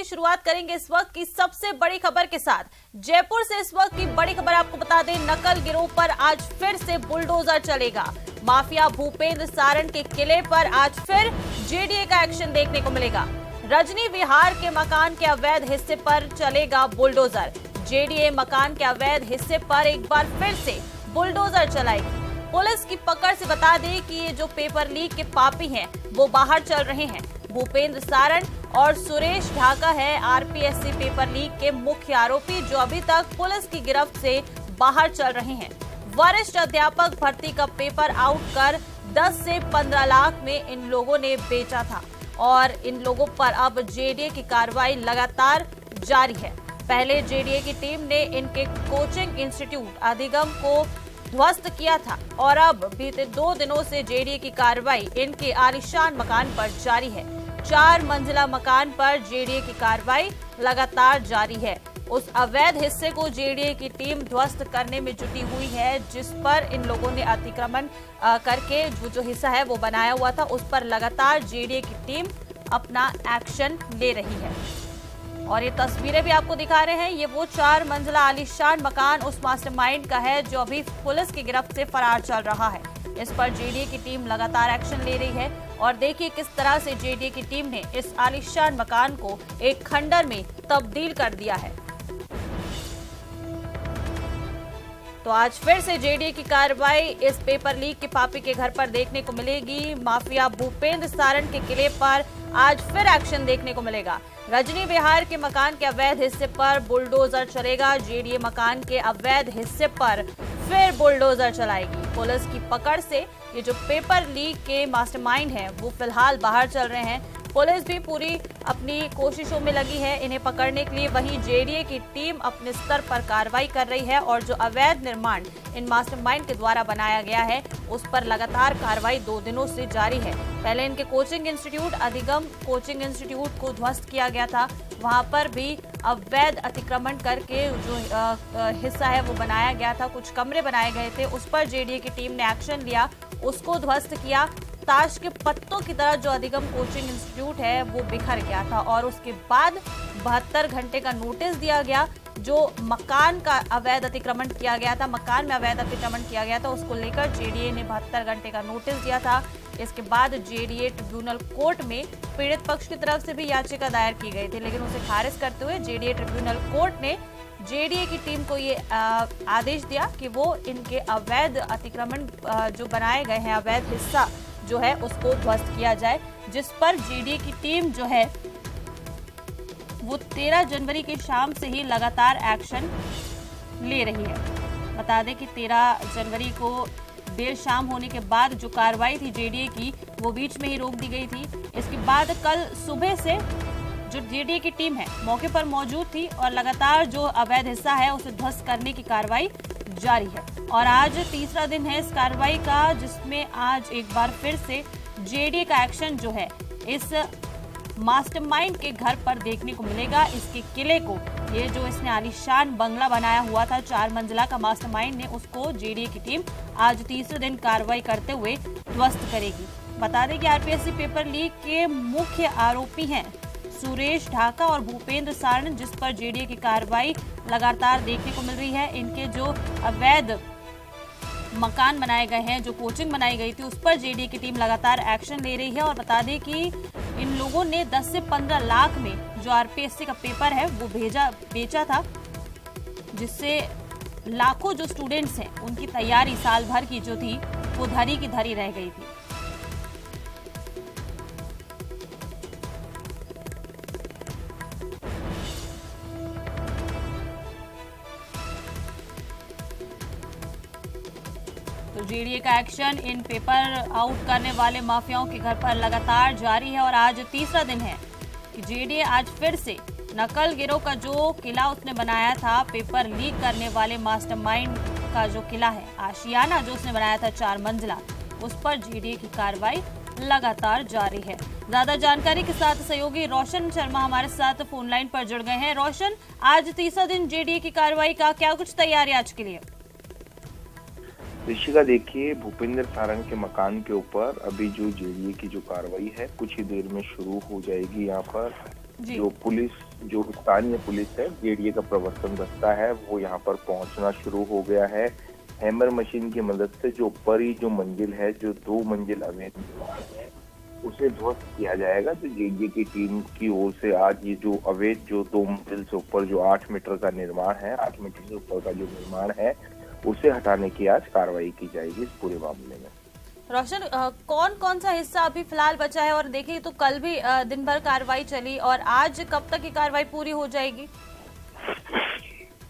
शुरुआत करेंगे इस वक्त की सबसे बड़ी खबर के साथ। जयपुर से इस वक्त की बड़ी खबर आपको बता दें, नकल गिरोह पर आज फिर से बुलडोजर चलेगा। माफिया भूपेंद्र सारण के किले पर आज फिर जेडीए का एक्शन देखने को मिलेगा। रजनी विहार के मकान के अवैध हिस्से पर चलेगा बुलडोजर। जेडीए मकान के अवैध हिस्से पर एक बार फिर से बुलडोजर चलाएगी। पुलिस की पकड़ से बता दें कि ये जो पेपर लीक के पापी हैं वो बाहर चल रहे हैं। भूपेंद्र सारण और सुरेश ढाका है आरपीएससी पेपर लीक के मुख्य आरोपी, जो अभी तक पुलिस की गिरफ्त से बाहर चल रहे हैं। वरिष्ठ अध्यापक भर्ती का पेपर आउट कर 10 से 15 लाख में इन लोगों ने बेचा था और इन लोगों पर अब जेडीए की कार्रवाई लगातार जारी है। पहले जेडीए की टीम ने इनके कोचिंग इंस्टीट्यूट अधिगम को ध्वस्त किया था और अब बीते 2 दिनों से जेडीए की कार्रवाई इनके आलीशान मकान पर जारी है। 4 मंजिला मकान पर जेडीए की कार्रवाई लगातार जारी है। उस अवैध हिस्से को जेडीए की टीम ध्वस्त करने में जुटी हुई है, जिस पर इन लोगों ने अतिक्रमण करके जो हिस्सा है वो बनाया हुआ था, उस पर लगातार जेडीए की टीम अपना एक्शन ले रही है। और ये तस्वीरें भी आपको दिखा रहे हैं, ये वो 4 मंजिला आलीशान मकान उस मास्टरमाइंड का है जो अभी पुलिस की गिरफ्त से फरार चल रहा है। इस पर जेडीए की टीम लगातार एक्शन ले रही है और देखिए किस तरह से जेडीए की टीम ने इस आलीशान मकान को एक खंडर में तब्दील कर दिया है। तो आज फिर से जेडीए की कार्रवाई इस पेपर लीक के पापी के घर पर देखने को मिलेगी। माफिया भूपेंद्र सारण के किले पर आज फिर एक्शन देखने को मिलेगा। रजनी विहार के मकान के अवैध हिस्से पर बुलडोजर चलेगा। जेडीए मकान के अवैध हिस्से पर फिर बुलडोजर चलाएगी। पुलिस की पकड़ से ये जो पेपर लीक के मास्टरमाइंड हैं वो फिलहाल बाहर चल रहे हैं। पुलिस भी पूरी अपनी कोशिशों में लगी है इन्हें पकड़ने के लिए। वहीं जेडीए की टीम अपने स्तर पर कार्रवाई कर रही है और जो अवैध निर्माण इन मास्टरमाइंड के द्वारा बनाया गया है उस पर लगातार कार्रवाई 2 दिनों से जारी है। पहले इनके कोचिंग इंस्टीट्यूट अधिगम कोचिंग इंस्टीट्यूट को ध्वस्त किया गया था, वहां पर भी अवैध अतिक्रमण करके जो हिस्सा है वो बनाया गया था, कुछ कमरे बनाए गए थे, उस पर जेडीए की टीम ने एक्शन लिया, उसको ध्वस्त किया। ताश के पत्तों की तरह जो अधिगम कोचिंग इंस्टीट्यूट है वो बिखर गया था और उसके बाद 72 घंटे का नोटिस दिया गया। जो मकान का अवैध अतिक्रमण किया गया था, मकान में अवैध अतिक्रमण किया गया था, उसको लेकर जेडीए ने 72 घंटे का नोटिस दिया था। इसके बाद जेडीए ट्रिब्यूनल कोर्ट में पीड़ित पक्ष की तरफ से भी याचिका दायर की गई थी, लेकिन उसे खारिज करते हुए जेडीए ट्रिब्यूनल कोर्ट ने जेडीए की टीम को ये आदेश दिया कि वो इनके अवैध अतिक्रमण जो बनाए गए हैं, अवैध हिस्सा जो है उसको ध्वस्त किया जाए, जिस पर जेडीए की टीम जो है वो 13 जनवरी की शाम से ही लगातार एक्शन ले रही है। बता दें कि 13 जनवरी को देर शाम होने के बाद जो कार्रवाई थी जेडीए की वो बीच में ही रोक दी गई थी। इसके बाद कल सुबह से जो जेडीए की टीम है मौके पर मौजूद थी और लगातार जो अवैध हिस्सा है उसे ध्वस्त करने की कार्रवाई जारी है। और आज तीसरा दिन है इस कार्रवाई का, जिसमें आज एक बार फिर से जेडीए का एक्शन जो है इस मास्टरमाइंड के घर पर देखने को मिलेगा। इसके किले को, ये जो इसने आलीशान बंगला बनाया हुआ था 4 मंजिला का मास्टरमाइंड ने, उसको जेडीए की टीम आज तीसरे दिन कार्रवाई करते हुए ध्वस्त करेगी। बता दें कि आरपीएससी पेपर लीक के मुख्य आरोपी हैं सुरेश ढाका और भूपेंद्र सारण, जिस पर जेडीए की कार्रवाई लगातार देखने को मिल रही है। इनके जो अवैध मकान बनाए गए हैं, जो कोचिंग बनाई गई थी, उस पर जेडीए की टीम लगातार एक्शन ले रही है। और बता दें कि इन लोगों ने 10 से 15 लाख में जो आरपीएससी का पेपर है वो बेचा था, जिससे लाखों जो स्टूडेंट्स हैं उनकी तैयारी साल भर की जो थी वो धरी की धरी रह गई थी। तो जेडीए का एक्शन इन पेपर आउट करने वाले माफियाओं के घर पर लगातार जारी है और आज तीसरा दिन है कि जेडीए आज फिर से नकल गिरोह का जो किला उसने बनाया था, पेपर लीक करने वाले मास्टरमाइंड का जो किला है, आशियाना जो उसने बनाया था 4 मंजिला, उस पर जेडीए की कार्रवाई लगातार जारी है। ज्यादा जानकारी के साथ सहयोगी रोशन शर्मा हमारे साथ फोन लाइन पर जुड़ गए हैं। रोशन, आज तीसरा दिन जेडीए की कार्रवाई का क्या कुछ तैयारी आज के लिए? ऋषिका, देखिए, भूपेंद्र सारण के मकान के ऊपर अभी जो जेडीए की जो कार्रवाई है कुछ ही देर में शुरू हो जाएगी। यहाँ पर जो स्थानीय पुलिस है, जेडीए का प्रवर्तन दस्ता है, वो यहाँ पर पहुंचना शुरू हो गया है। हैमर मशीन की मदद से जो ऊपर ही जो मंजिल है, जो 2 मंजिल अवैध निर्माण है, उसे ध्वस्त किया जाएगा। तो जेडीए की टीम की ओर से आज ये जो अवैध जो 2 मंजिल से ऊपर जो 8 मीटर का निर्माण है, 8 मीटर से ऊपर का जो निर्माण है, उसे हटाने की आज कार्रवाई की जाएगी इस पूरे मामले में। रोशन, कौन कौन सा हिस्सा अभी फिलहाल बचा है? और देखिए तो कल भी दिन भर कार्रवाई चली और आज कब तक ये कार्रवाई पूरी हो जाएगी?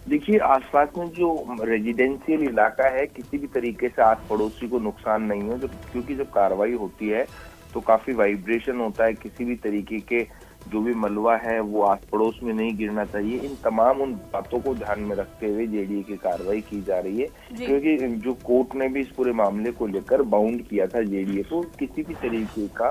देखिए, आसपास में जो रेजिडेंशियल इलाका है, किसी भी तरीके से आस पड़ोसी को नुकसान नहीं हो, क्योंकि जब कार्रवाई होती है तो काफी वाइब्रेशन होता है। किसी भी तरीके के जो भी मलबा है वो आस पड़ोस में नहीं गिरना चाहिए। इन तमाम उन बातों को ध्यान में रखते हुए जेडीए की कार्रवाई की जा रही है, क्योंकि जो कोर्ट ने भी इस पूरे मामले को लेकर बाउंड किया था जेडीए को, किसी भी तरीके का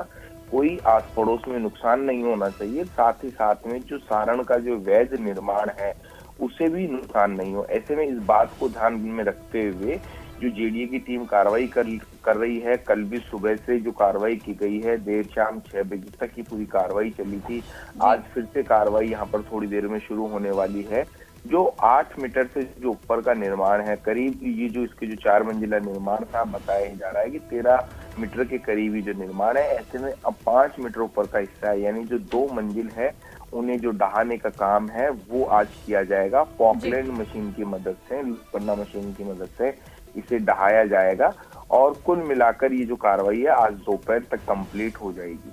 कोई आस पड़ोस में नुकसान नहीं होना चाहिए। साथ ही साथ में जो सारण का जो वैध निर्माण है उसे भी नुकसान नहीं हो। ऐसे में इस बात को ध्यान में रखते हुए जो जेडीए की टीम कार्रवाई कर रही है, कल भी सुबह से जो कार्रवाई की गई है, देर शाम 6 बजे तक की पूरी कार्रवाई चली थी। आज फिर से कार्रवाई यहाँ पर थोड़ी देर में शुरू होने वाली है। जो 8 मीटर से जो ऊपर का निर्माण है, करीब ये जो इसके जो 4 मंजिला निर्माण था, बताया जा रहा है कि 13 मीटर के करीब जो निर्माण है। ऐसे में अब 5 मीटर ऊपर का हिस्सा है, यानी जो 2 मंजिल है, उन्हें जो ढहाने का काम है वो आज किया जाएगा। पॉकलैंड मशीन की मदद से, पन्ना मशीन की मदद से इसे ढहाया जाएगा और कुल मिलाकर ये जो कार्रवाई है आज दोपहर तक कंप्लीट हो जाएगी।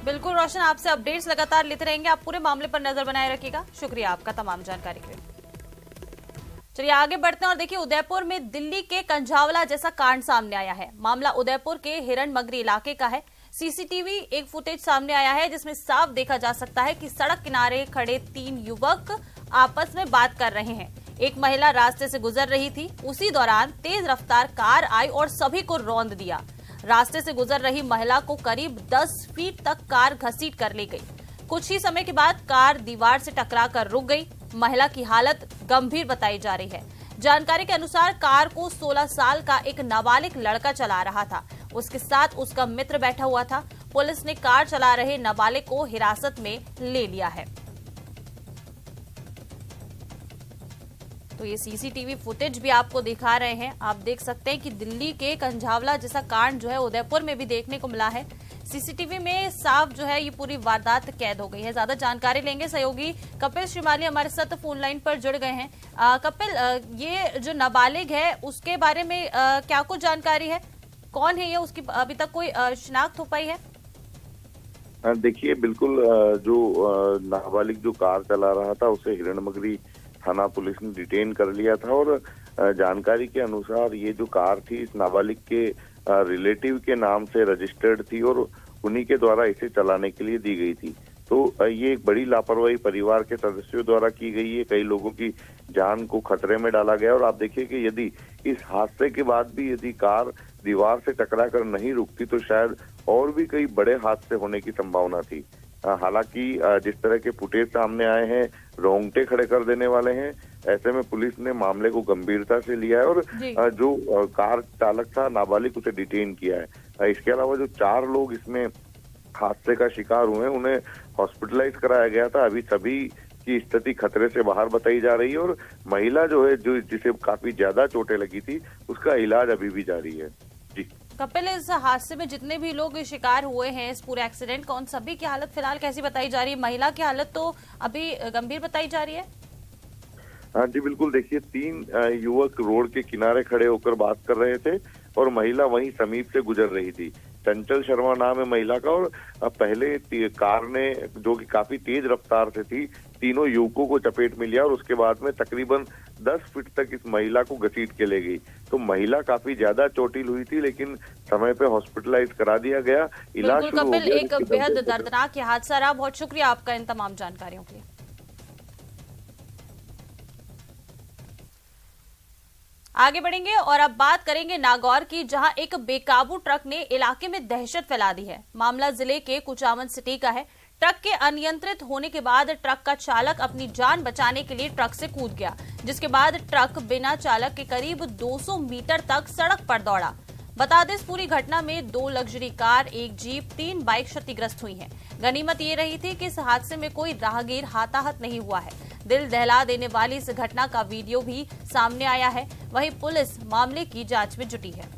बिल्कुल रोशन, आपसे अपडेट्स लगातार लेते रहेंगे। आप पूरे मामले पर नजर बनाए रखिएगा। शुक्रिया आपका तमाम जानकारी के लिए। चलिए आगे बढ़ते हैं और देखिए, उदयपुर में दिल्ली के कंझावला जैसा कांड सामने आया है। मामला उदयपुर के हिरण मगरी इलाके का है। सीसीटीवी एक फुटेज सामने आया है जिसमें साफ देखा जा सकता है कि सड़क किनारे खड़े 3 युवक आपस में बात कर रहे हैं। एक महिला रास्ते से गुजर रही थी। उसी दौरान तेज रफ्तार कार आई और सभी को रौंद दिया। रास्ते से गुजर रही महिला को करीब 10 फीट तक कार घसीट कर ले गई। कुछ ही समय के बाद कार दीवार से टकराकर रुक गई। महिला की हालत गंभीर बताई जा रही है। जानकारी के अनुसार कार को 16 साल का एक नाबालिग लड़का चला रहा था। उसके साथ उसका मित्र बैठा हुआ था। पुलिस ने कार चला रहे नाबालिग को हिरासत में ले लिया है। तो ये सीसीटीवी फुटेज भी आपको दिखा रहे हैं। आप देख सकते हैं कि दिल्ली के कंझावला जैसा कांड जो है उदयपुर में भी देखने को मिला है। सीसीटीवी में साफ जो है ये पूरी वारदात कैद हो गई है। ज्यादा जानकारी लेंगे, सहयोगी कपिल श्रीमाली हमारे साथ फोन लाइन पर जुड़ गए हैं। कपिल, ये जो नाबालिग है उसके बारे में क्या कुछ जानकारी है? कौन है ये? उसकी अभी तक कोई शिनाख्त हो पाई है? देखिए, बिल्कुल जो नाबालिग जो कार चला रहा था उसे हिरणमगरी थाना पुलिस ने डिटेन कर लिया था और जानकारी के अनुसार ये जो कार थी इस नाबालिग के रिलेटिव के नाम से रजिस्टर्ड थी और उन्हीं के द्वारा इसे चलाने के लिए दी गई थी। तो ये एक बड़ी लापरवाही परिवार के सदस्यों द्वारा की गई है। कई लोगों की जान को खतरे में डाला गया और आप देखिए कि यदि इस हादसे के बाद भी यदि कार दीवार से टकरा कर नहीं रुकती तो शायद और भी कई बड़े हादसे होने की संभावना थी। हालांकि जिस तरह के फुटेज सामने आए हैं रोंगटे खड़े कर देने वाले हैं। ऐसे में पुलिस ने मामले को गंभीरता से लिया है और जो कार चालक था नाबालिग उसे डिटेन किया है। इसके अलावा जो 4 लोग इसमें हादसे का शिकार हुए उन्हें हॉस्पिटलाइज कराया गया था। अभी सभी की स्थिति खतरे से बाहर बताई जा रही है और महिला जो है जो जिसे काफी ज्यादा चोटें लगी थी उसका इलाज अभी भी जारी है। जी कपिल, इस हादसे में जितने भी लोग शिकार हुए हैं इस पूरे एक्सीडेंट का, उन सभी की हालत फिलहाल कैसी बताई जा रही है? महिला की हालत तो अभी गंभीर बताई जा रही है। हाँ जी बिल्कुल, देखिए 3 युवक रोड के किनारे खड़े होकर बात कर रहे थे और महिला वहीं समीप से गुजर रही थी। चंचल शर्मा नाम है महिला का और पहले कार ने जो कि काफी तेज रफ्तार से थी तीनों युवकों को चपेट में लिया और उसके बाद में तकरीबन 10 फीट तक इस महिला को घसीट के ले गई। तो महिला काफी ज्यादा चोटिल हुई थी लेकिन समय पे हॉस्पिटलाइज करा दिया गया। इलाज शुरू हो गया। कपिल, एक बेहद दर्दनाक हादसा रहा। बहुत शुक्रिया आपका इन तमाम जानकारियों के लिए। आगे बढ़ेंगे और अब बात करेंगे नागौर की, जहां एक बेकाबू ट्रक ने इलाके में दहशत फैला दी है। मामला जिले के कुचामन सिटी का है। ट्रक के अनियंत्रित होने के बाद ट्रक का चालक अपनी जान बचाने के लिए ट्रक से कूद गया, जिसके बाद ट्रक बिना चालक के करीब 200 मीटर तक सड़क पर दौड़ा। बता दें, इस पूरी घटना में 2 लग्जरी कार, 1 जीप, 3 बाइक क्षतिग्रस्त हुई हैं। गनीमत ये रही थी कि इस हादसे में कोई राहगीर हताहत नहीं हुआ है। दिल दहला देने वाली इस घटना का वीडियो भी सामने आया है। वहीं पुलिस मामले की जांच में जुटी है।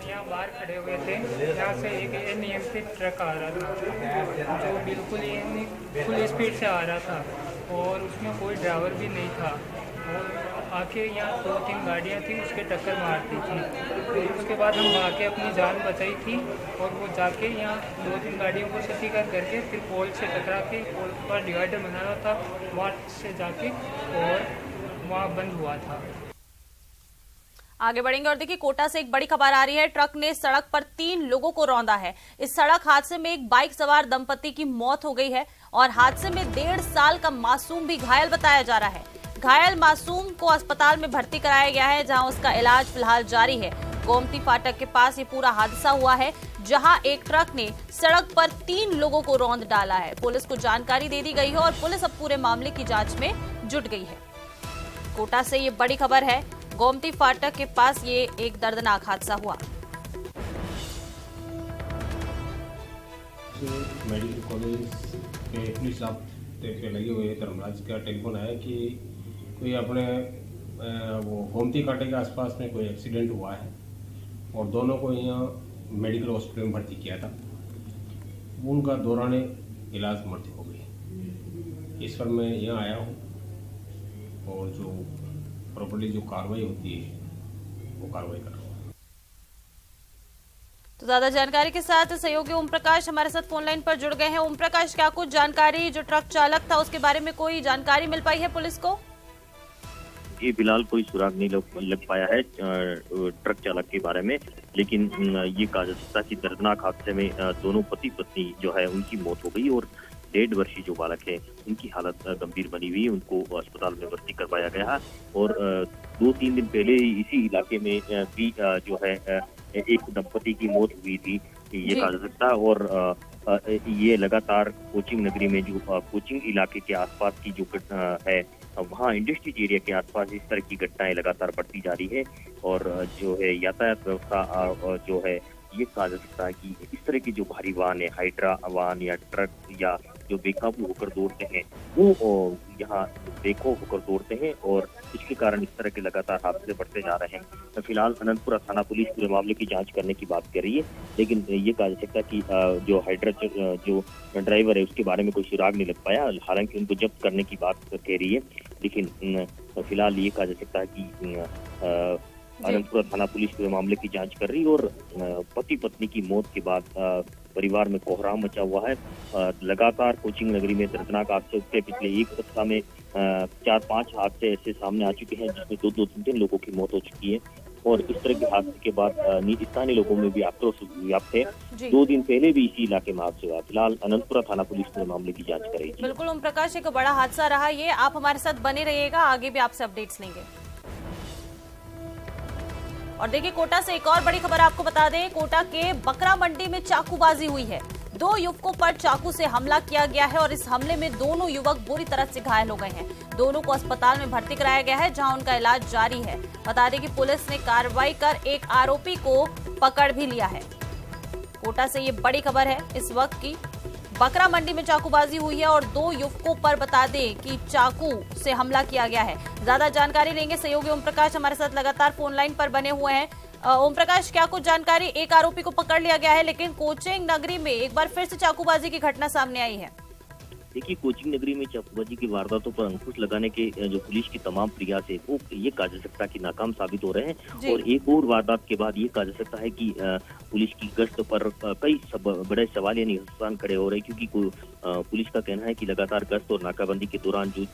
यहाँ बाहर खड़े हुए थे, यहाँ से एक अनियंत्रित ट्रक आ रहा था जो बिल्कुल ही फुल स्पीड से आ रहा था और उसमें कोई ड्राइवर भी नहीं था और आके यहाँ 2-3 गाड़ियाँ थी उसके टक्कर मारती थी। फिर उसके बाद हम भाग के अपनी जान बचाई थी और वो जाके यहाँ 2-3 गाड़ियों को क्षतिग्रस्त करके फिर पोल से टकरा के पोल पर डिवाइडर बना रहा था वहाँ से जाके और वहाँ बंद हुआ था। आगे बढ़ेंगे और देखिए, कोटा से एक बड़ी खबर आ रही है। ट्रक ने सड़क पर 3 लोगों को रौंदा है। इस सड़क हादसे में एक बाइक सवार दंपति की मौत हो गई है और हादसे में 1.5 साल का मासूम भी घायल बताया जा रहा है। घायल मासूम को अस्पताल में भर्ती कराया गया है, जहां उसका इलाज फिलहाल जारी है। गोमती फाटक के पास ये पूरा हादसा हुआ है, जहां एक ट्रक ने सड़क पर 3 लोगों को रौंद डाला है। पुलिस को जानकारी दे दी गई है और पुलिस अब पूरे मामले की जांच में जुट गई है। कोटा से ये बड़ी खबर है। गोमती फाटक के पास ये एक दर्दनाक हादसा हुआ। मेडिकल कॉलेज के पुलिस स्टाफ पे लगे हुए धर्मराज का टेलीफोन आया कि कोई अपने वो गोमती कांटे के आसपास में कोई एक्सीडेंट हुआ है और दोनों को यहाँ मेडिकल हॉस्पिटल में भर्ती किया था। उनका दौरान इलाज मृत्यु हो गई। इस पर मैं यहाँ आया हूँ और जो प्रॉपर्ली जो कार्रवाई होती है वो कार्रवाई कर रहा हूँ। तो ज्यादा जानकारी के साथ सहयोगी ओम प्रकाश हमारे साथ फोन लाइन पर जुड़ गए हैं। ओम प्रकाश, क्या कुछ जानकारी, जो ट्रक चालक था उसके बारे में कोई जानकारी मिल पाई है पुलिस को? ये फिलहाल कोई सुराग नहीं लग पाया है ट्रक चालक के बारे में, लेकिन ये कहा जा सकता है कि दर्दनाक हादसे में दोनों पति पत्नी जो है उनकी मौत हो गई और 1.5 वर्षीय जो बालक है उनकी हालत गंभीर बनी हुई, उनको अस्पताल में भर्ती करवाया गया है। और 2-3 दिन पहले इसी इलाके में भी जो है एक दंपति की मौत हुई थी, ये कहा जा सकता है। और ये लगातार कोचिंग नगरी में जो कोचिंग इलाके के आसपास की जो घटना है, वहाँ इंडस्ट्रीज एरिया के आसपास इस तरह की घटनाएं लगातार बढ़ती जा रही है। और जो है यातायात व्यवस्था जो है, ये कहा जा सकता है कि इस तरह की जो भारी वाहन है, हाइड्रा वाहन या ट्रक या जो बेकाबू होकर दौड़ते हैं, वो यहाँ बेखौफ होकर दौड़ते हैं और इसके कारण इस तरह के लगातार हादसे बढ़ते जा रहे हैं। तो फिलहाल अनंतपुरा थाना पुलिस पूरे मामले की जांच करने की बात कर रही है, लेकिन ये कहा जा सकता है कि जो हाइड्रा जो ड्राइवर है उसके बारे में कोई सुराग नहीं लग पाया। हालांकि उनको जब्त करने की बात कह रही है, लेकिन फिलहाल ये कहा जा सकता है कि अनंतपुरा थाना पुलिस पूरे मामले की जांच कर रही है। और पति पत्नी की मौत के बाद परिवार में कोहराम मचा हुआ है। लगातार कोचिंग नगरी में दर्दनाक हादसे उठते, पिछले एक सप्ताह में 4-5 हादसे ऐसे सामने आ चुके हैं जिसमें 2-3 लोगों की मौत हो चुकी है। और इस तरह के हादसे के बाद स्थानीय लोगों में भी आक्रोश व्याप्त है। 2 दिन पहले भी इसी इलाके में हादसे हुआ। फिलहाल अनंतपुरा थाना पुलिस पूरे मामले की जाँच करेगी। बिल्कुल ओम प्रकाश, एक बड़ा हादसा रहा ये। आप हमारे साथ बने रहिएगा, आगे भी आपसे अपडेट्स लेंगे। और देखिए, कोटा से एक और बड़ी खबर आपको बता दें। कोटा के बकरा मंडी में चाकूबाजी हुई है। 2 युवकों पर चाकू से हमला किया गया है और इस हमले में दोनों युवक बुरी तरह से घायल हो गए हैं। दोनों को अस्पताल में भर्ती कराया गया है, जहां उनका इलाज जारी है। बता दें कि पुलिस ने कार्रवाई कर एक आरोपी को पकड़ भी लिया है। कोटा से ये बड़ी खबर है इस वक्त की। बकरा मंडी में चाकूबाजी हुई है और 2 युवकों पर बता दें कि चाकू से हमला किया गया है। ज्यादा जानकारी लेंगे। सहयोगी ओम प्रकाश हमारे साथ लगातार फोन लाइन पर बने हुए हैं। ओम प्रकाश, क्या कुछ जानकारी? एक आरोपी को पकड़ लिया गया है, लेकिन कोचिंग नगरी में एक बार फिर से चाकूबाजी की घटना सामने आई है। देखिए, कोचिंग नगरी में चाकूबाजी की वारदातों पर अंकुश लगाने के जो पुलिस की तमाम प्रयास है वो ये कहा जा सकता है कि नाकाम साबित हो रहे हैं। और एक और वारदात के बाद ये कहा जा सकता है कि पुलिस की गश्त पर कई बड़े सवाल यानी निशान खड़े हो रहे हैं, क्योंकि पुलिस का कहना है कि लगातार गश्त और नाकाबंदी के दौरान जो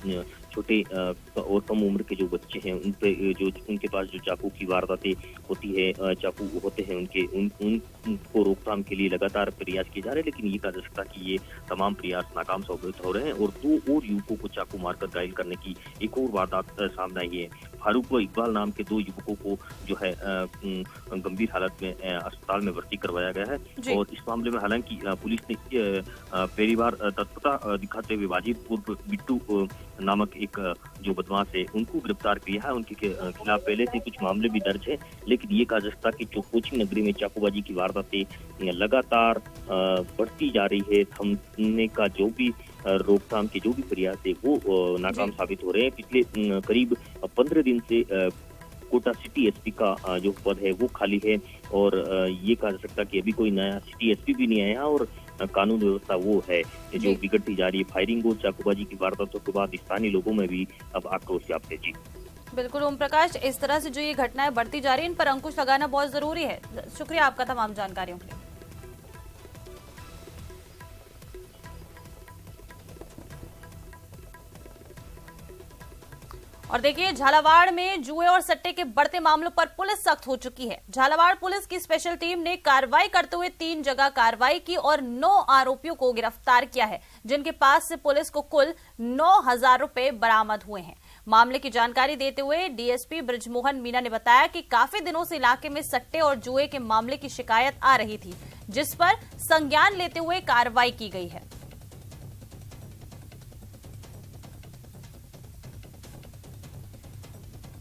छोटे और कम उम्र के जो बच्चे हैं उन पे जो उनके पास जो चाकू की वारदातें होती है, चाकू होते हैं उनको रोकथाम के लिए लगातार प्रयास किए जा रहे हैं। लेकिन ये कहा जा सकता है कि ये तमाम प्रयास नाकाम साबित हो रहे हैं और 2 और युवकों को चाकू मारकर घायल करने की एक और वारदात सामने आई है। फारूक व इकबाल नाम के 2 युवकों को जो है गंभीर हालत में अस्पताल में भर्ती करवाया गया है। और इस मामले में हालांकि पुलिस ने पहली बार तत्परता दिखाते हुए वाजिदपुर बिट्टू नामक एक जो बदमाश है उनको गिरफ्तार किया है। उनके खिलाफ पहले से कुछ मामले भी दर्ज है, लेकिन ये कहा जा सकता है कि कोचिंग नगरी में चाकूबाजी की वारदातें लगातार बढ़ती जा रही है। थमने का जो भी रोकथाम के जो भी प्रयास है वो नाकाम साबित हो रहे हैं। पिछले करीब 15 दिन से कोटा सिटी एसपी का जो पद है वो खाली है और ये कहा जा सकता है कि अभी कोई नया सिटी एसपी भी नहीं आया और कानून व्यवस्था वो है जो बिगड़ती जा रही है। फायरिंग और चाकूबाजी की वारदातों के बाद स्थानीय लोगों में भी अब आक्रोश व्याप्त है। जी बिल्कुल ओम प्रकाश, इस तरह से जो ये घटनाएं बढ़ती जा रही है इन पर अंकुश लगाना बहुत जरूरी है। शुक्रिया आपका तमाम जानकारियों के लिए। और देखिए, झालावाड़ में जुए और सट्टे के बढ़ते मामलों पर पुलिस सख्त हो चुकी है। झालावाड़ पुलिस की स्पेशल टीम ने कार्रवाई करते हुए 3 जगह कार्रवाई की और 9 आरोपियों को गिरफ्तार किया है, जिनके पास से पुलिस को कुल 9,000 रुपए बरामद हुए हैं। मामले की जानकारी देते हुए डीएसपी ब्रजमोहन मीना ने बताया कि काफी दिनों से इलाके में सट्टे और जुए के मामले की शिकायत आ रही थी, जिस पर संज्ञान लेते हुए कार्रवाई की गई है।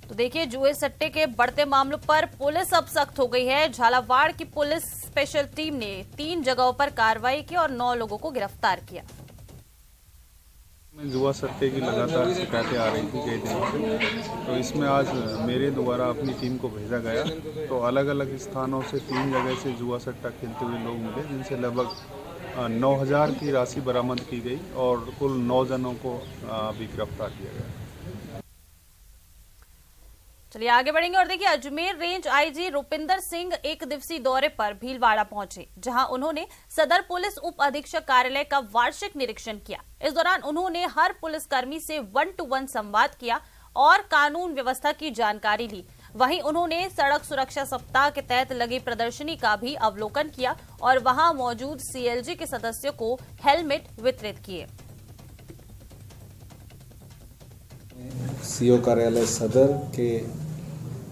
तो देखिए, जुए सट्टे के बढ़ते मामलों पर पुलिस अब सख्त हो गई है। झालावाड़ की पुलिस स्पेशल टीम ने 3 जगहों पर कार्रवाई की और 9 लोगों को गिरफ्तार किया। जुआ सट्टे की लगातार शिकायतें आ रही थी कई दिनों से, तो इसमें आज मेरे द्वारा अपनी टीम को भेजा गया। तो अलग अलग स्थानों से 3 जगह से जुआ सट्टा खेलते हुए लोग मिले, जिनसे लगभग 9,000 की राशि बरामद की गई और कुल 9 जनों को अभी गिरफ्तार किया गया। चलिए आगे बढ़ेंगे और देखिए, अजमेर रेंज आईजी रुपिंदर सिंह 1 दिवसीय दौरे पर भीलवाड़ा पहुंचे, जहां उन्होंने सदर पुलिस उप अधीक्षक कार्यालय का वार्षिक निरीक्षण किया। इस दौरान उन्होंने हर पुलिसकर्मी से 1-to-1 संवाद किया और कानून व्यवस्था की जानकारी ली। वहीं उन्होंने सड़क सुरक्षा सप्ताह के तहत लगी प्रदर्शनी का भी अवलोकन किया और वहां मौजूद सीएलजी के सदस्यों को हेलमेट वितरित किए। सीओ कार्यालय सदर के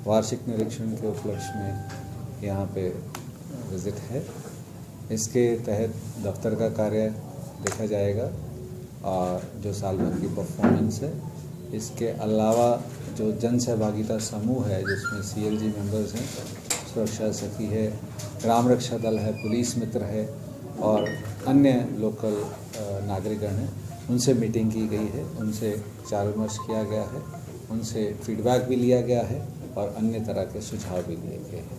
वार्षिक निरीक्षण के उपलक्ष्य में यहाँ पे विजिट है। इसके तहत दफ्तर का कार्य देखा जाएगा और जो साल भर की परफॉर्मेंस है। इसके अलावा जो जन सहभागिता समूह है, जिसमें सीएलजी मेंबर्स हैं, सुरक्षा सखी है, ग्राम रक्षा दल है, पुलिस मित्र है और अन्य लोकल नागरिकगण हैं, उनसे मीटिंग की गई है, उनसे विचार विमर्श किया गया है, उनसे फीडबैक भी लिया गया है और अन्य तरह के सुझाव भी लिए गए हैं।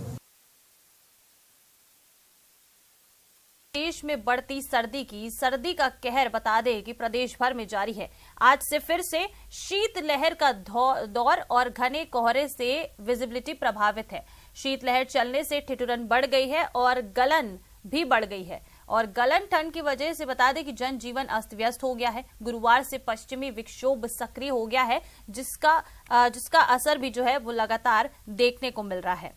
देश में बढ़ती सर्दी का कहर बता दें कि प्रदेश भर में जारी है। आज से फिर से शीतलहर का दौर और घने कोहरे से विजिबिलिटी प्रभावित है। शीतलहर चलने से ठिठुरन बढ़ गई है और गलन भी बढ़ गई है और गलन ठंड की वजह से बता दें कि जनजीवन अस्त व्यस्त हो गया है। गुरुवार से पश्चिमी विक्षोभ सक्रिय हो गया है, जिसका असर भी जो है वो लगातार देखने को मिल रहा है।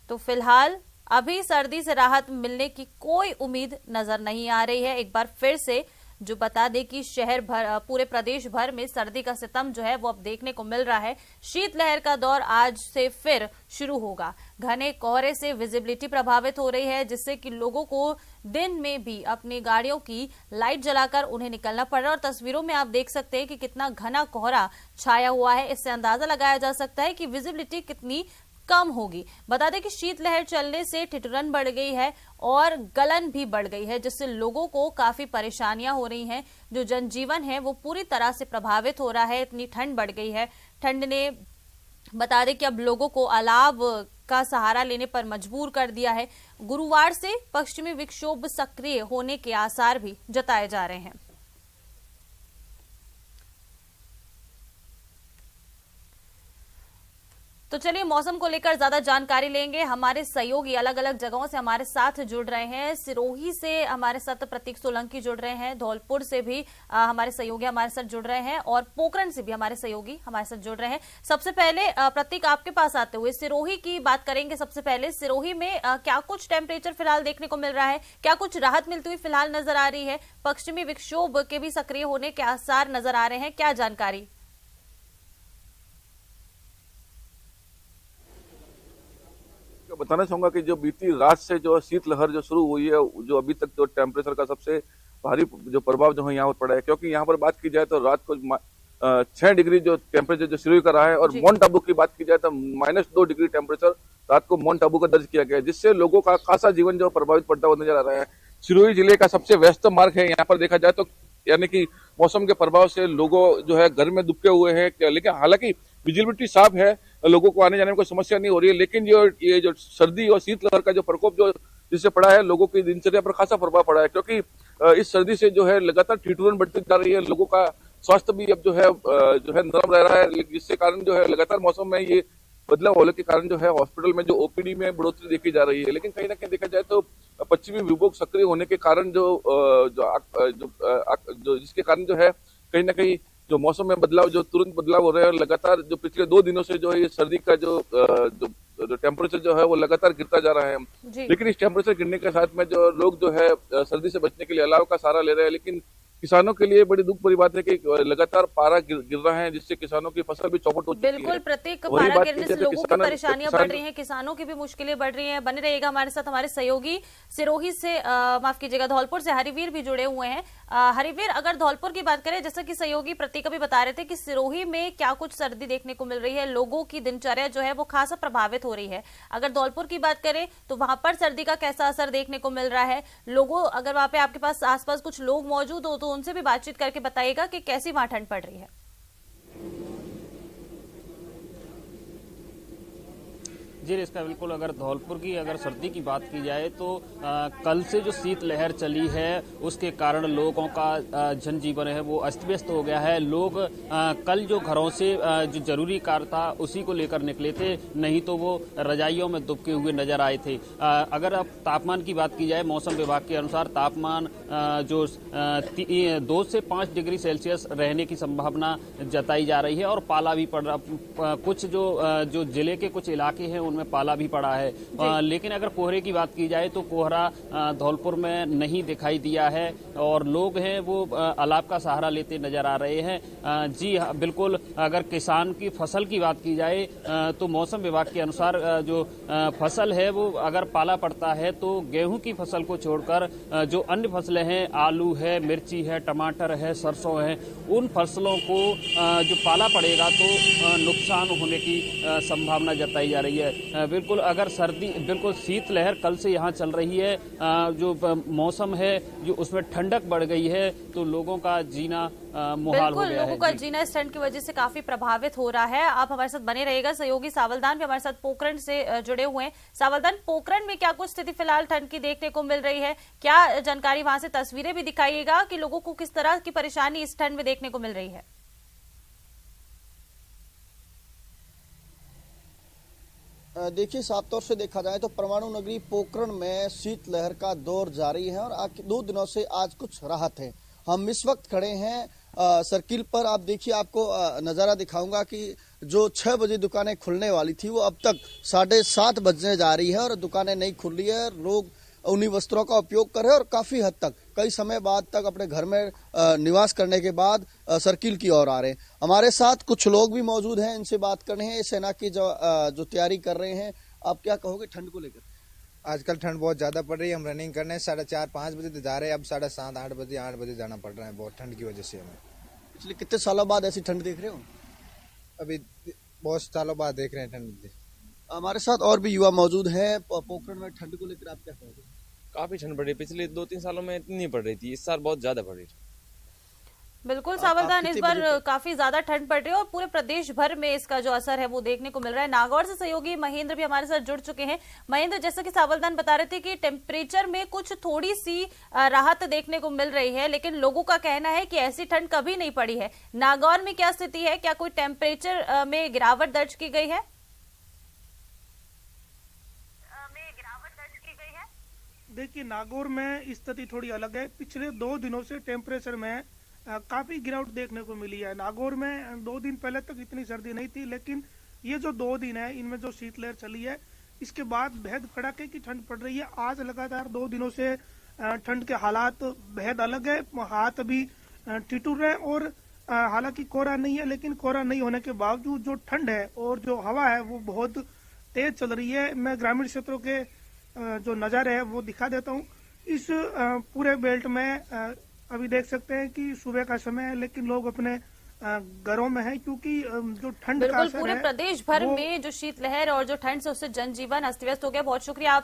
तो फिलहाल अभी सर्दी से राहत मिलने की कोई उम्मीद नजर नहीं आ रही है। एक बार फिर से जो बता दें कि शहर भर, पूरे प्रदेश भर में सर्दी का सितम जो है वो अब देखने को मिल रहा है। शीतलहर का दौर आज से फिर शुरू होगा। घने कोहरे से विजिबिलिटी प्रभावित हो रही है, जिससे कि लोगों को दिन में भी अपनी गाड़ियों की लाइट जलाकर उन्हें निकलना पड़ रहा है। और तस्वीरों में आप देख सकते हैं कि कितना घना कोहरा छाया हुआ है। इससे अंदाजा लगाया जा सकता है कि विजिबिलिटी कितनी कम होगी। बता दें कि शीतलहर चलने से ठिठुरन बढ़ गई है और गलन भी बढ़ गई है, जिससे लोगों को काफी परेशानियां हो रही हैं। जो जनजीवन है वो पूरी तरह से प्रभावित हो रहा है। इतनी ठंड बढ़ गई है। ठंड ने बता दें कि अब लोगों को अलाव का सहारा लेने पर मजबूर कर दिया है। गुरुवार से पश्चिमी विक्षोभ सक्रिय होने के आसार भी जताए जा रहे हैं। तो चलिए मौसम को लेकर ज्यादा जानकारी लेंगे। हमारे सहयोगी अलग अलग जगहों से हमारे साथ जुड़ रहे हैं। सिरोही से हमारे साथ प्रतीक सोलंकी जुड़ रहे हैं, धौलपुर से भी हमारे सहयोगी हमारे साथ जुड़ रहे हैं और पोखरण से भी हमारे सहयोगी हमारे साथ जुड़ रहे हैं। सबसे पहले प्रतीक, आपके पास आते हुए सिरोही की बात करेंगे। सबसे पहले सिरोही में क्या कुछ टेम्परेचर फिलहाल देखने को मिल रहा है, क्या कुछ राहत मिलती हुई फिलहाल नजर आ रही है? पश्चिमी विक्षोभ के भी सक्रिय होने के आसार नजर आ रहे हैं, क्या जानकारी? बताना चाहूंगा कि जो बीती रात से जो शीतलहर जो शुरू हुई है, जो अभी तक जो टेम्परेचर का सबसे भारी जो प्रभाव जो है यहाँ पर पड़ा है, क्योंकि यहाँ पर बात की जाए तो रात को 6 डिग्री जो टेम्परेचर जो शुरू कर रहा है, और माउंट आबू की बात की जाए तो -2 डिग्री टेम्परेचर रात को माउंट आबू का दर्ज किया गया है, जिससे लोगों का खासा जीवन जो प्रभावित पड़ता हुआ नजर आ रहा है। सिरोही जिले का सबसे व्यस्त मार्ग है यहाँ पर देखा जाए तो, यानी कि मौसम के प्रभाव से लोगों जो है घर में दुबके हुए हैं, लेकिन हालांकि विजिबिलिटी साफ है, लोगों को आने जाने में कोई समस्या नहीं हो रही है, लेकिन ये जो सर्दी और शीतलहर का जो प्रकोप जो जिससे पड़ा है, लोगों की दिनचर्या पर खासा प्रभाव पड़ा है, क्योंकि इस सर्दी से जो है लगातार ठिठुरन बढ़ती जा रही है, लोगों का स्वास्थ्य भी अब जो है नरम रह रहा है, जिसके कारण जो है लगातार मौसम में ये बदलाव होने के कारण जो है हॉस्पिटल में जो ओपीडी में बढ़ोतरी देखी जा रही है। लेकिन कहीं ना कहीं देखा जाए तो पश्चिमी विभोग सक्रिय होने के कारण जो जिसके कारण जो है कहीं ना कहीं जो मौसम में बदलाव जो तुरंत बदलाव हो रहे हैं, लगातार जो पिछले 2 दिनों से जो है ये सर्दी का जो टेम्परेचर जो है वो लगातार गिरता जा रहा है। लेकिन इस टेम्परेचर गिरने के साथ में जो लोग जो है सर्दी से बचने के लिए अलाव का सहारा ले रहे हैं, लेकिन किसानों के लिए बड़ी दुख भरी बात है कि लगातार पारा गिर रहा है, जिससे किसानों की फसल भी चौपट हो चुकी है। बिल्कुल, प्रत्येक पारा गिरने से लोगों की परेशानियां बढ़ रही हैं, किसानों की भी मुश्किलें बढ़ रही हैं। बने रहिएगा हमारे साथ। हमारे सहयोगी सिरोही से माफ कीजिएगा धौलपुर से हरिवीर भी जुड़े हुए हैं। हरिवीर, अगर धौलपुर की बात करें, जैसा कि सहयोगी प्रतीक भी बता रहे थे कि सिरोही में क्या कुछ सर्दी देखने को मिल रही है, लोगों की दिनचर्या जो है वो खासा प्रभावित हो रही है। अगर धौलपुर की बात करें तो वहां पर सर्दी का कैसा असर देखने को मिल रहा है, लोगों अगर वहां पे आपके पास आसपास कुछ लोग मौजूद हो तो उनसे भी बातचीत करके बताइएगा कि कैसी वहां ठंड पड़ रही है। जी इसका बिल्कुल, अगर धौलपुर की अगर सर्दी की बात की जाए तो कल से जो शीतलहर चली है उसके कारण लोगों का जनजीवन है वो अस्त व्यस्त हो गया है। लोग कल जो घरों से जो जरूरी कार्य था उसी को लेकर निकले थे, नहीं तो वो रजाइयों में दुबके हुए नजर आए थे। अगर अब तापमान की बात की जाए, मौसम विभाग के अनुसार तापमान जो 2 से 5 डिग्री सेल्सियस रहने की संभावना जताई जा रही है, और पाला भी पड़ रहा, कुछ जो जिले के कुछ इलाके हैं में पाला भी पड़ा है। लेकिन अगर कोहरे की बात की जाए तो कोहरा धौलपुर में नहीं दिखाई दिया है, और लोग हैं वो अलाव का सहारा लेते नजर आ रहे हैं। जी बिल्कुल, अगर किसान की फसल की बात की जाए तो मौसम विभाग के अनुसार जो फसल है वो अगर पाला पड़ता है तो गेहूं की फसल को छोड़कर जो अन्य फसलें हैं, आलू है, मिर्ची है, टमाटर है, सरसों है, उन फसलों को जो पाला पड़ेगा तो नुकसान होने की संभावना जताई जा रही है। बिल्कुल, अगर बिल्कुल शीतलहर कल से यहाँ चल रही है, जो मौसम है जो उसमें ठंडक बढ़ गई है, तो लोगों का जीना मुहाल हो गया है। लोगों का जीना इस ठंड की वजह से काफी प्रभावित हो रहा है। आप हमारे साथ बने रहिएगा। सहयोगी सावलदान भी हमारे साथ पोखरण से जुड़े हुए हैं। सावलदान, पोखरण में क्या कुछ स्थिति फिलहाल ठंड की देखने को मिल रही है, क्या जानकारी वहां से, तस्वीरें भी दिखाइएगा कि लोगों को किस तरह की परेशानी इस ठंड में देखने को मिल रही है। देखिए, साफ तौर से देखा जाए तो परमाणु नगरी पोखरण में शीतलहर का दौर जारी है, और 2 दिनों से आज कुछ राहत है। हम इस वक्त खड़े हैं सर्किल पर। आप देखिए, आपको नज़ारा दिखाऊंगा कि जो 6 बजे दुकानें खुलने वाली थी वो अब तक 7:30 बजने जा रही है, और दुकानें नहीं खुल रही है। लोग उन्हीं वस्त्रों का उपयोग कर रहे हैं, और काफी हद तक कई समय बाद तक अपने घर में निवास करने के बाद सर्किल की ओर आ रहे हैं। हमारे साथ कुछ लोग भी मौजूद हैं, इनसे बात करने हैं। सेना की जो तैयारी कर रहे हैं, आप क्या कहोगे ठंड को लेकर? आजकल ठंड बहुत ज्यादा पड़ रही है। हम रनिंग करने 4:30-5 बजे जा रहे हैं, अब 7:30 8 बजे जाना पड़ रहा है, बहुत ठंड की वजह से हमें। पिछले कितने सालों बाद ऐसी ठंड देख रहे हो? अभी बहुत सालों बाद देख रहे हैं ठंड। हमारे साथ और भी युवा मौजूद हैं। पोखरण में ठंड को लेकर आप क्या कहोगे? काफी ठंड पड़ रही है, पिछले 2-3 सालों में इतनी नहीं पड़ रही थी, इस साल बहुत ज्यादा पड़ रही है। बिल्कुल सावलदान, इस बार काफी ज्यादा ठंड पड़ रही है और पूरे प्रदेश भर में इसका जो असर है वो देखने को मिल रहा है। नागौर से सहयोगी महेंद्र भी हमारे साथ जुड़ चुके हैं। महेंद्र, जैसा कि सावलदान बता रहे थे कि टेम्परेचर में कुछ थोड़ी सी राहत देखने को मिल रही है, लेकिन लोगों का कहना है कि ऐसी ठंड कभी नहीं पड़ी है। नागौर में क्या स्थिति है, क्या कोई टेम्परेचर में गिरावट दर्ज की गई है? देखिए, नागौर में स्थिति थोड़ी अलग है। पिछले 2 दिनों से टेम्परेचर में काफी गिरावट देखने को मिली है। नागौर में 2 दिन पहले तक इतनी सर्दी नहीं थी, लेकिन ये जो 2 दिन है इनमें जो शीतलहर चली है, इसके बाद बेहद कड़ाके की ठंड पड़ रही है। आज लगातार 2 दिनों से ठंड के हालात बेहद अलग है। हाथ भी ठिठुर है, और हालांकि कोहरा नहीं है, लेकिन कोहरा नहीं होने के बावजूद जो ठंड है और जो हवा है वो बहुत तेज चल रही है। मैं ग्रामीण क्षेत्रों के जो नज़ारे है वो दिखा देता हूँ। इस पूरे बेल्ट में अभी देख सकते हैं कि सुबह का समय है, लेकिन लोग अपने घरों में है, क्योंकि जो ठंड का असर है पूरे प्रदेश भर में जो शीतलहर और जो ठंड से उससे जनजीवन अस्त व्यस्त हो गया। बहुत शुक्रिया आप